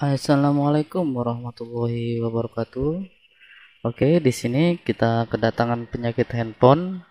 Assalamualaikum warahmatullahi wabarakatuh. Oke, di sini kita kedatangan penyakit handphone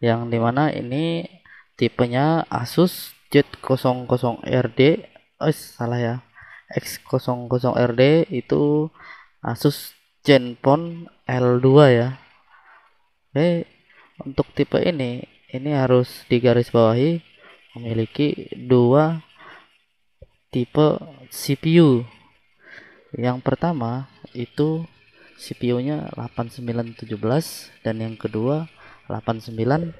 yang dimana ini tipenya Asus Z00RD. Salah ya. X00RD itu Asus Zenfone L2 ya. Oke, untuk tipe ini harus digarisbawahi memiliki dua tipe CPU. Yang pertama itu CPU-nya 8917 dan yang kedua 8937.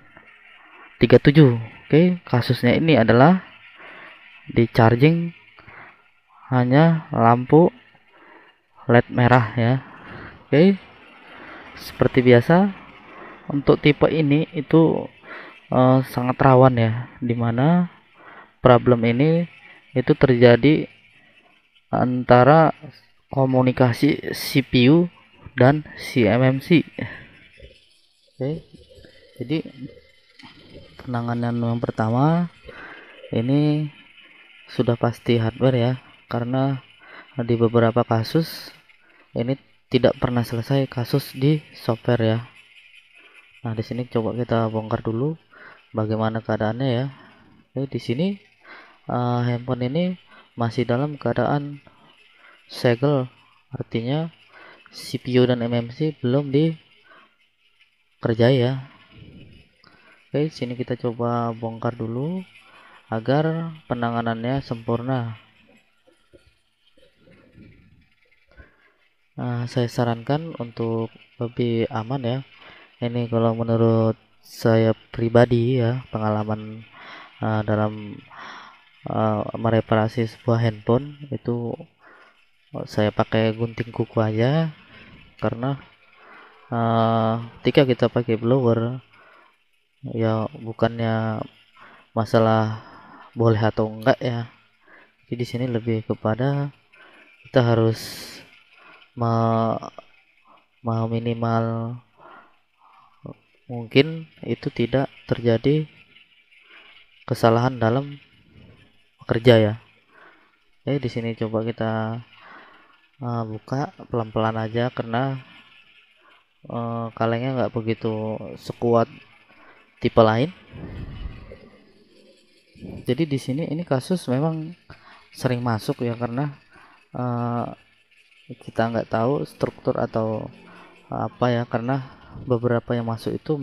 Oke, kasusnya ini adalah di charging hanya lampu LED merah ya. Oke, seperti biasa untuk tipe ini itu sangat rawan ya, dimana problem ini itu terjadi antara komunikasi CPU dan si MMC. Oke, jadi penanganan yang pertama ini sudah pasti hardware ya, karena di beberapa kasus ini tidak pernah selesai kasus di software ya. Nah, di sini coba kita bongkar dulu bagaimana keadaannya ya. Oke, di sini handphone ini masih dalam keadaan segel, artinya CPU dan MMC belum dikerjai ya. Oke, sini kita coba bongkar dulu agar penanganannya sempurna. Nah, saya sarankan untuk lebih aman ya. Ini kalau menurut saya pribadi ya, pengalaman dalam mereparasi sebuah handphone itu saya pakai gunting kuku aja, karena ketika kita pakai blower ya bukannya masalah boleh atau enggak ya. Jadi di sini lebih kepada kita harus minimal mungkin itu tidak terjadi kesalahan dalam bekerja ya. Di sini coba kita buka pelan-pelan aja, karena kalengnya nggak begitu sekuat tipe lain. Jadi di sini ini kasus memang sering masuk ya, karena uh, kita nggak tahu struktur atau apa ya, karena beberapa yang masuk itu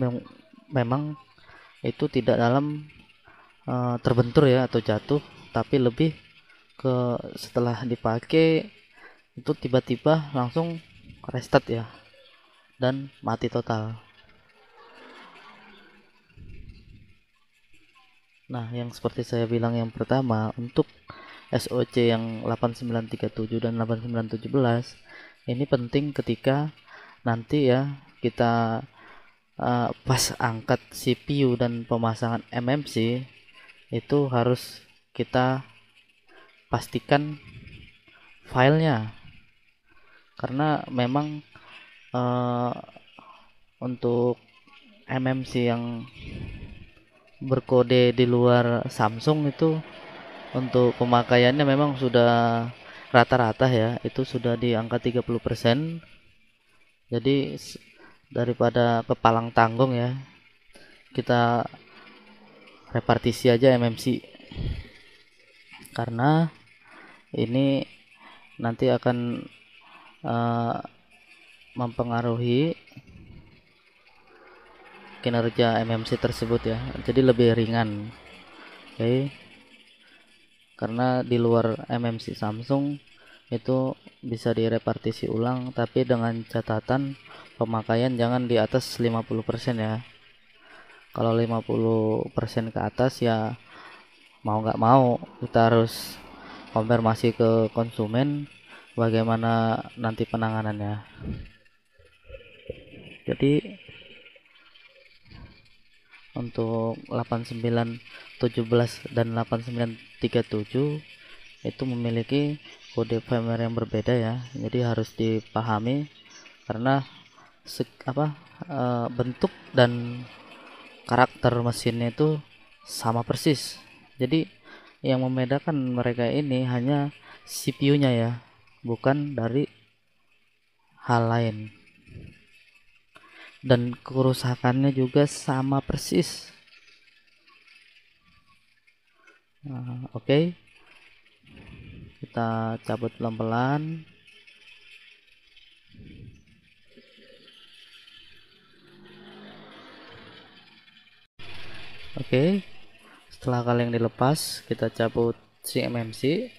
memang itu tidak dalam terbentur ya atau jatuh, tapi lebih ke setelah dipakai itu tiba-tiba langsung restart ya dan mati total. Nah, yang seperti saya bilang yang pertama, untuk SOC yang 8937 dan 8917 ini penting ketika nanti ya kita pas angkat CPU dan pemasangan MMC itu harus kita pastikan filenya, karena memang uh, untuk MMC yang berkode di luar Samsung itu untuk pemakaiannya memang sudah rata-rata ya, itu sudah di angka 30%. Jadi daripada kepalang tanggung ya, kita repartisi aja MMC, karena ini nanti akan mempengaruhi kinerja MMC tersebut ya, jadi lebih ringan. Oke, karena di luar MMC Samsung itu bisa direpartisi ulang, tapi dengan catatan pemakaian jangan di atas 50% ya. Kalau 50% ke atas ya mau nggak mau kita harus konfirmasi ke konsumen bagaimana nanti penanganannya. Jadi untuk 8917 dan 8937 itu memiliki kode firmware yang berbeda ya, jadi harus dipahami, karena bentuk dan karakter mesinnya itu sama persis. Jadi yang membedakan mereka ini hanya CPU-nya ya. bukan dari hal lain. Dan kerusakannya juga sama persis. Oke. Kita cabut pelan-pelan. Oke. Setelah kaleng dilepas, kita cabut si MMC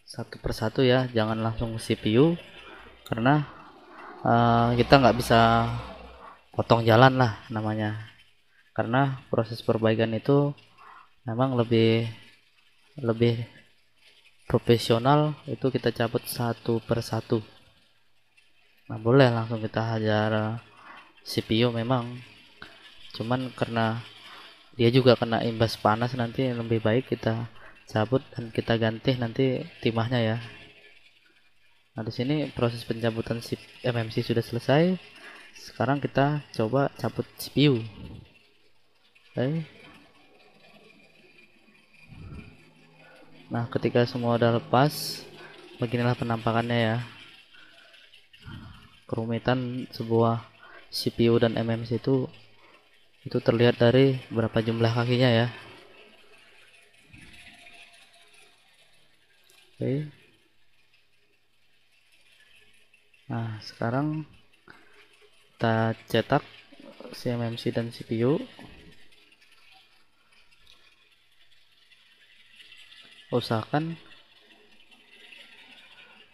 satu persatu ya, jangan langsung CPU karena kita nggak bisa potong jalan lah namanya, karena proses perbaikan itu memang lebih profesional, itu kita cabut satu persatu. Nah, boleh langsung kita hajar CPU memang, cuman karena dia juga kena imbas panas, nanti lebih baik kita cabut dan kita ganti nanti timahnya ya. Nah, di sini proses pencabutan si MMC sudah selesai. Sekarang kita coba cabut CPU. Oke. Nah, ketika semua udah lepas, beginilah penampakannya ya. Kerumitan sebuah CPU dan MMC itu terlihat dari berapa jumlah kakinya ya. Oke. Nah, sekarang kita cetak si MMC dan CPU. Usahakan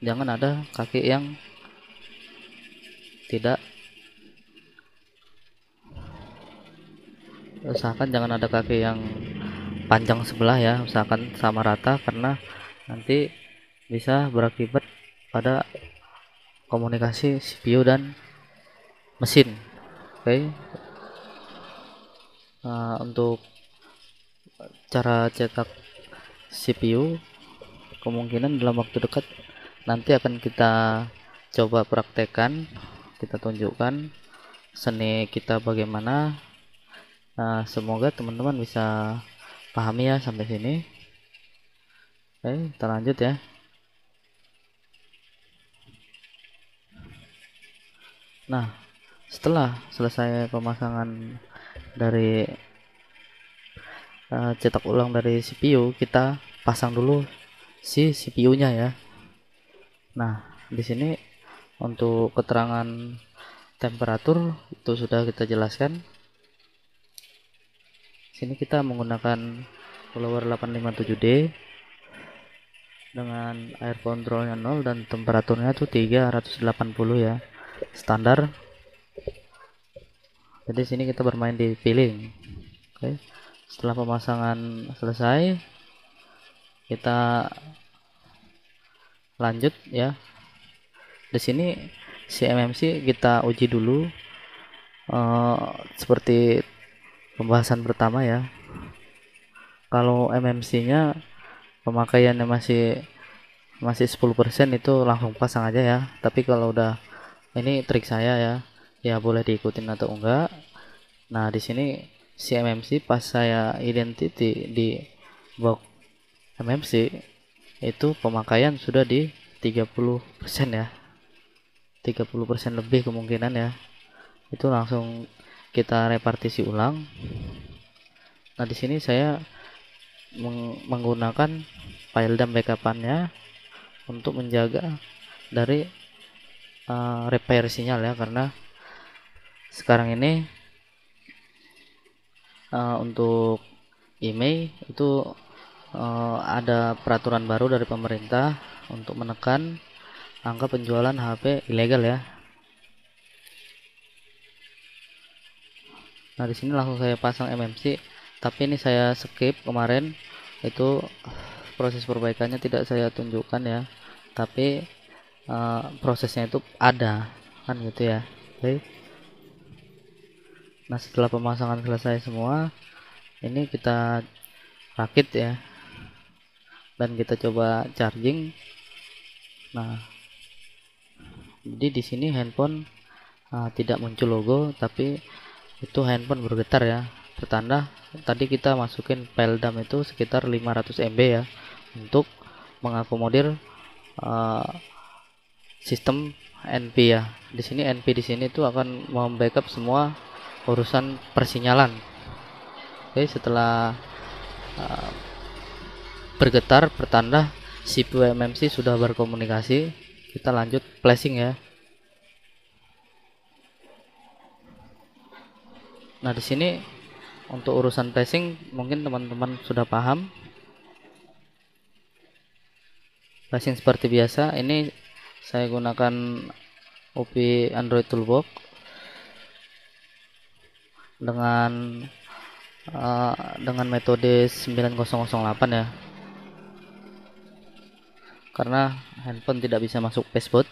jangan ada kaki yang tidak panjang sebelah ya, usahakan sama rata karena nanti bisa berakibat pada komunikasi CPU dan mesin. Oke. Untuk cara cetak CPU kemungkinan dalam waktu dekat nanti akan kita coba praktekkan, kita tunjukkan seni kita bagaimana. Semoga teman-teman bisa pahami ya sampai sini. Oke, kita lanjut ya. Nah, setelah selesai pemasangan dari cetak ulang dari CPU, kita pasang dulu si CPU-nya ya. Nah, di sini untuk keterangan temperatur itu sudah kita jelaskan. Sini kita menggunakan blower 857D dengan air kontrolnya 0 dan temperaturnya tuh 380 ya, standar. Jadi sini kita bermain di peeling. Oke. Setelah pemasangan selesai, kita lanjut ya. Di sini si MMC kita uji dulu seperti pembahasan pertama ya. Kalau MMC-nya pemakaiannya masih 10% itu langsung pasang aja ya. Tapi kalau udah, ini trik saya ya boleh diikutin atau enggak. Nah, di sini si MMC pas saya identity di box MMC itu pemakaian sudah di 30% ya, 30% lebih kemungkinan ya. Itu langsung kita repartisi ulang. Nah, di sini saya menggunakan file dump backup-nya untuk menjaga dari repair sinyal ya, karena sekarang ini untuk email itu ada peraturan baru dari pemerintah untuk menekan angka penjualan HP ilegal ya. Nah, di sini langsung saya pasang MMC, tapi ini saya skip kemarin, itu proses perbaikannya tidak saya tunjukkan ya, tapi prosesnya itu ada kan gitu ya. Oke. Nah, setelah pemasangan selesai semua, ini kita rakit ya dan kita coba charging. Nah, jadi di sini handphone tidak muncul logo, tapi itu handphone bergetar ya, pertanda tadi kita masukin file dump itu sekitar 500 MB ya, untuk mengakomodir uh, sistem NP ya. Di sini NP di sini tuh akan membackup semua urusan persinyalan. Oke, setelah bergetar pertanda CPU MMC sudah berkomunikasi, kita lanjut flashing ya. Nah, di sini untuk urusan flashing mungkin teman-teman sudah paham. Flashing seperti biasa, ini saya gunakan OP Android Toolbox dengan metode 9008 ya. Karena handphone tidak bisa masuk password,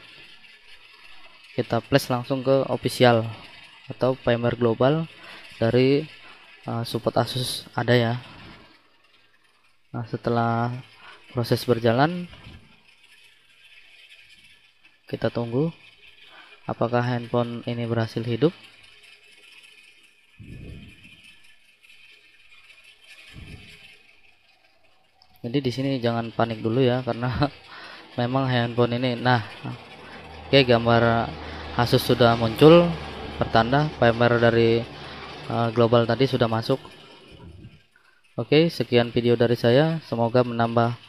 kita flash langsung ke official atau firmware global dari support Asus ada ya. Nah, setelah proses berjalan, kita tunggu apakah handphone ini berhasil hidup. Jadi di sini jangan panik dulu ya, karena memang handphone ini, nah oke, gambar Asus sudah muncul, pertanda firmware dari global tadi sudah masuk. Oke, sekian video dari saya, semoga menambah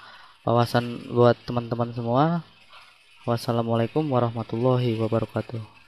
wawasan buat teman-teman semua. Wassalamualaikum warahmatullahi wabarakatuh.